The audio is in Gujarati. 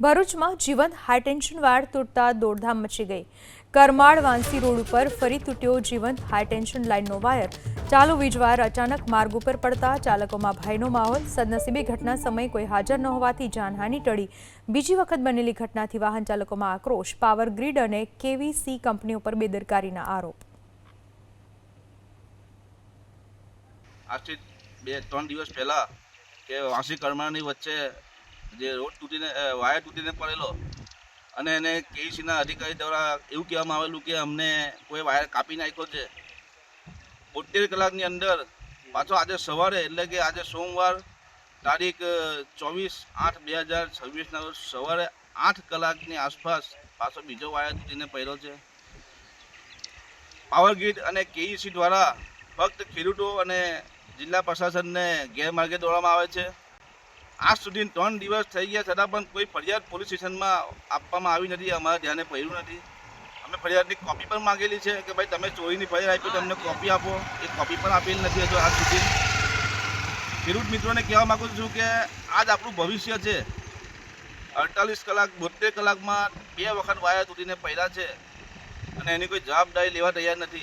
ભરૂચમાં જીવંત હાઈટેન્શન વાયર તૂટતા દોડધામ મચી ગઈ। કરમાળ વાંસી રોડ ઉપર ફરી તૂટ્યો જીવંત હાઈટેન્શન લાઇનનો વાયર। ચાલુ વીજ વાયર અચાનક માર્ગ ઉપર પડતા ચાલકોમાં ભયનો માહોલ। સદનસીબે ઘટના સમયે કોઈ હાજર ન હોવાથી જાનહાનિ ટળી। બીજી વખત બનેલી ઘટનાથી વાહન ચાલકોમાં આક્રોશ। પાવર ગ્રીડ અને કેવીસી કંપની ઉપર બેદરકારીના આરોપ। આજથી 2-3 દિવસ પહેલા કે વાંસી કરમાળની વચ્ચે જે રોડ તૂટીને વાયર તૂટીને પડેલો અને એને કેઈસીના અધિકારી દ્વારા એવું કહેવામાં આવેલું કે અમને કોઈ વાયર કાપી નાખ્યો છે। 72 કલાકની અંદર પાછો આજે સવારે એટલે કે આજે સોમવાર તારીખ 24/8/2026ના રોજ સવારે 8 કલાકની આસપાસ પાછો બીજો વાયર તૂટીને પડ્યો છે। પાવર ગ્રીડ અને કેઈસી દ્વારા ફક્ત ખેડૂતો અને જિલ્લા પ્રશાસનને ગેરમાર્ગે દોરવામાં આવે છે। આજ સુધી 3 દિવસ થઈ ગયા છતાં પણ કોઈ ફરિયાદ પોલીસ સ્ટેશનમાં આપવામાં આવી નથી। અમારા ધ્યાને પડ્યું નથી। અમે ફરિયાદની કોપી પણ માંગેલી છે કે ભાઈ તમે ચોરીની ફરિયાદ આપી તો અમને કોપી આપો। એ કોપી પણ આપેલી નથી હજુ આજ સુધી। ખેડૂત મિત્રોને કહેવા માગું છું કે આજ આપણું ભવિષ્ય છે। 48 કલાક 72 કલાકમાં 2 વખત વાયર તૂટીને પડ્યા છે અને એની કોઈ જવાબદારી લેવા તૈયાર નથી।